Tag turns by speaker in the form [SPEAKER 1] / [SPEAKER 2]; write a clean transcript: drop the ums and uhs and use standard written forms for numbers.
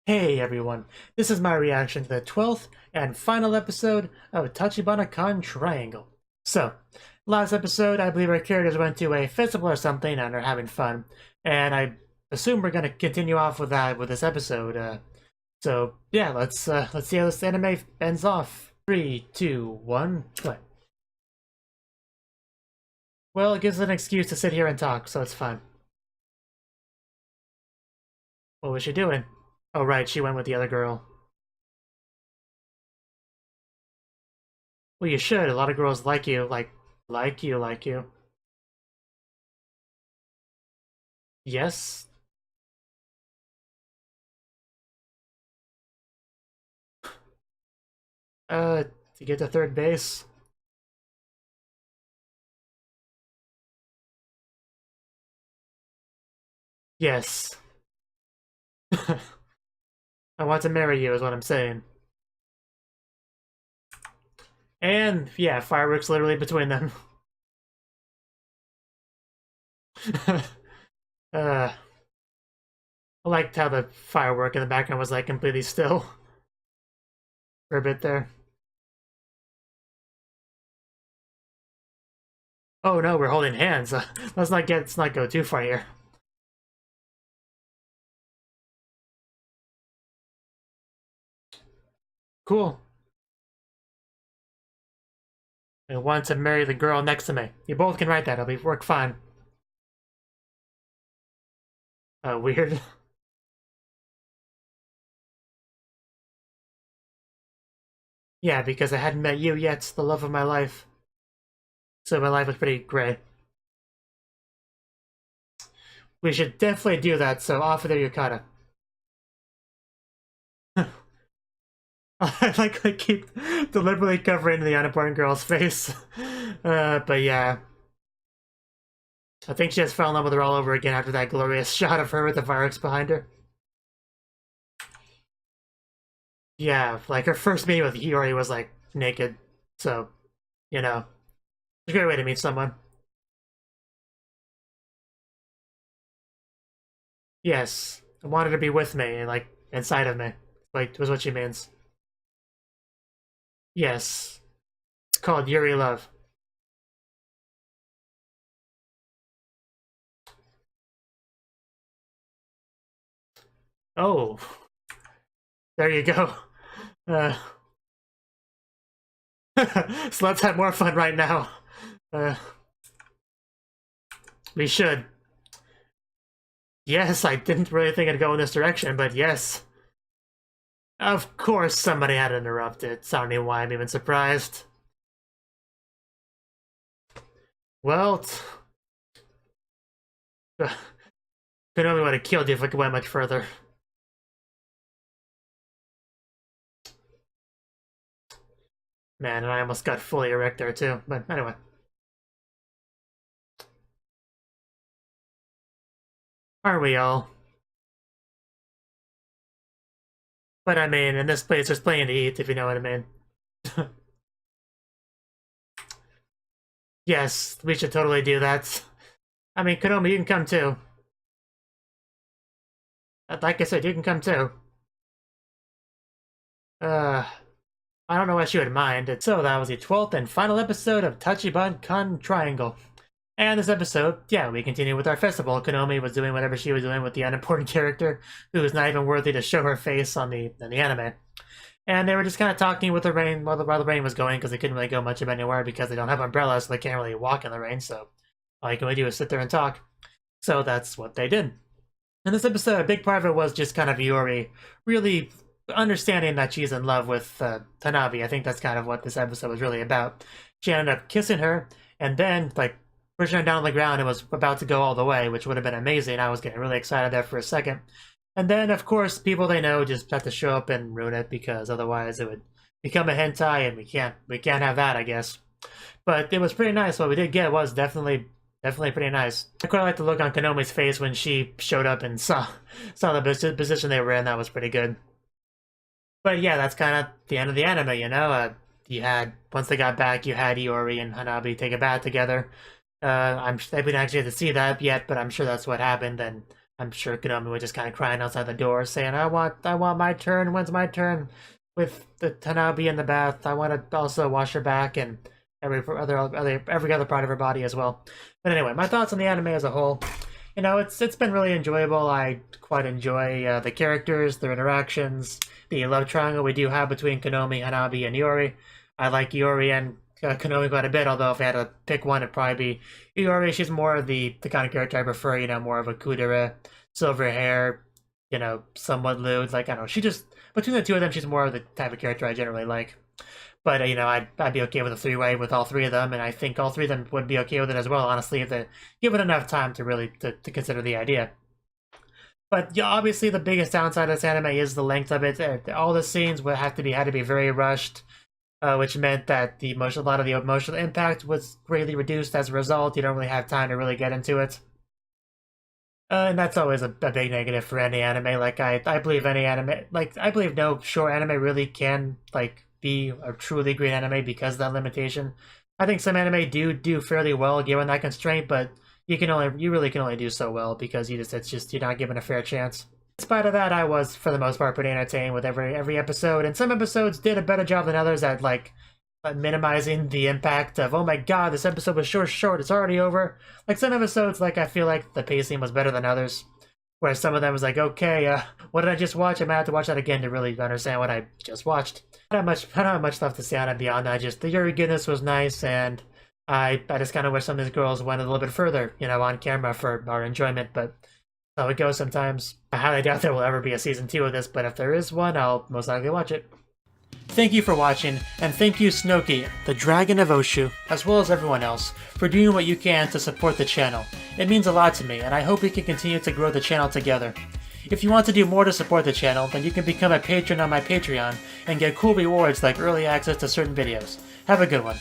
[SPEAKER 1] Hey everyone, this is my reaction to the 12th and final episode of Tachibanakan Triangle. So, last episode, I believe our characters went to a festival or something and are having fun, and I assume we're gonna continue off with that with this episode. So yeah, let's see how this anime ends off. 3, 2, 1, play. Well, it gives us an excuse to sit here and talk, so it's fine. What was she doing? Oh right, she went with the other girl. Well, you should. A lot of girls like you. Like you. Yes? To get to third base? Yes. I want to marry you is what I'm saying. And, yeah, fireworks literally between them. I liked how the firework in the background was, like, completely still. For a bit there. Oh no, we're holding hands. Let's not go too far here. Cool. I want to marry the girl next to me. You both can write that. It'll work fine. Weird. Yeah, because I hadn't met you yet, the love of my life. So my life was pretty gray. We should definitely do that, so off with the yukata. I keep deliberately covering the unimportant girl's face. But yeah. I think she just fell in love with her all over again after that glorious shot of her with the fireworks behind her. Yeah, like her first meeting with Hiyori was like naked, so, you know, it's a great way to meet someone. Yes, I wanted to be with me, like, inside of me, like, was what she means. Yes, it's called Yuri Love. Oh, there you go. Uh, so let's have more fun right now. Uh, we should. Yes, I didn't really think I'd go in this direction, but yes. Of course somebody had interrupted. I don't know why I'm even surprised. Well, Konami would have killed you if I could went much further. Man, and I almost got fully erect there too, but anyway. Aren't we all? But I mean, in this place there's plenty to eat, if you know what I mean. Yes, we should totally do that. I mean, Konami, you can come too. Like I said, you can come too. I don't know what she would mind. So that was the 12th and final episode of Tachibanakan Triangle. And this episode, yeah, we continue with our festival. Konami was doing whatever she was doing with the unimportant character who was not even worthy to show her face on the anime. And they were just kind of talking with the rain while the rain was going because they couldn't really go much of anywhere because they don't have umbrellas, so they can't really walk in the rain. So all you can really do is sit there and talk. So that's what they did. In this episode, a big part of it was just kind of Yuri really understanding that she's in love with Tanabe. I think that's kind of what this episode was really about. She ended up kissing her, and then, like, pushing her down on the ground and was about to go all the way, which would have been amazing. I was getting really excited there for a second. And then, of course, people they know just have to show up and ruin it because otherwise it would become a hentai, and we can't have that, I guess. But it was pretty nice. What we did get was definitely pretty nice. I quite like the look on Konami's face when she showed up and saw the position they were in. That was pretty good. But yeah, that's kind of the end of the anime, you know? You had, once they got back, you had Iori and Hanabi take a bath together. I didn't actually get to see that yet, but I'm sure that's what happened, and I'm sure Konomi was just kind of crying outside the door, saying, I want my turn, when's my turn? With the Tanabe in the bath, I want to also wash her back and every other part of her body as well. But anyway, my thoughts on the anime as a whole. You know, it's been really enjoyable. I quite enjoy the characters, their interactions, the love triangle we do have between Konomi, Hanabi, and Iori. I like Iori and Konomi quite a bit, although if I had to pick one, it'd probably be Iori. She's more of the kind of character I prefer, you know, more of a kudere, silver hair, you know, somewhat lewd. Like, I don't know, she just, between the two of them, she's more of the type of character I generally like. But, you know, I'd be okay with a three-way with all three of them, and I think all three of them would be okay with it as well, honestly, if they give it enough time to really to consider the idea. But yeah, obviously the biggest downside of this anime is the length of it. All the scenes would had to be very rushed, which meant that a lot of the emotional impact was greatly reduced as a result. You don't really have time to really get into it. And that's always a big negative for any anime. Like, I believe any anime, like, I believe no short anime really can, like, be a truly great anime because of that limitation. I think some anime do fairly well given that constraint, but you really can only do so well because you're not given a fair chance. In spite of that, I was for the most part pretty entertained with every episode, and some episodes did a better job than others at like minimizing the impact of, oh my god, this episode was short, it's already over. Like some episodes, like I feel like the pacing was better than others, whereas some of them was like, okay, what did I just watch? I might have to watch that again to really understand what I just watched. I don't have much left to say on it beyond that. Just the Yuri goodness was nice, and I just kind of wish some of these girls went a little bit further, you know, on camera for our enjoyment, but that's how it goes sometimes. I highly doubt there will ever be a season 2 of this, but if there is one, I'll most likely watch it. Thank you for watching, and thank you Cnouki, the Dragon of Oshu, as well as everyone else, for doing what you can to support the channel. It means a lot to me, and I hope we can continue to grow the channel together. If you want to do more to support the channel, then you can become a patron on my Patreon and get cool rewards like early access to certain videos. Have a good one.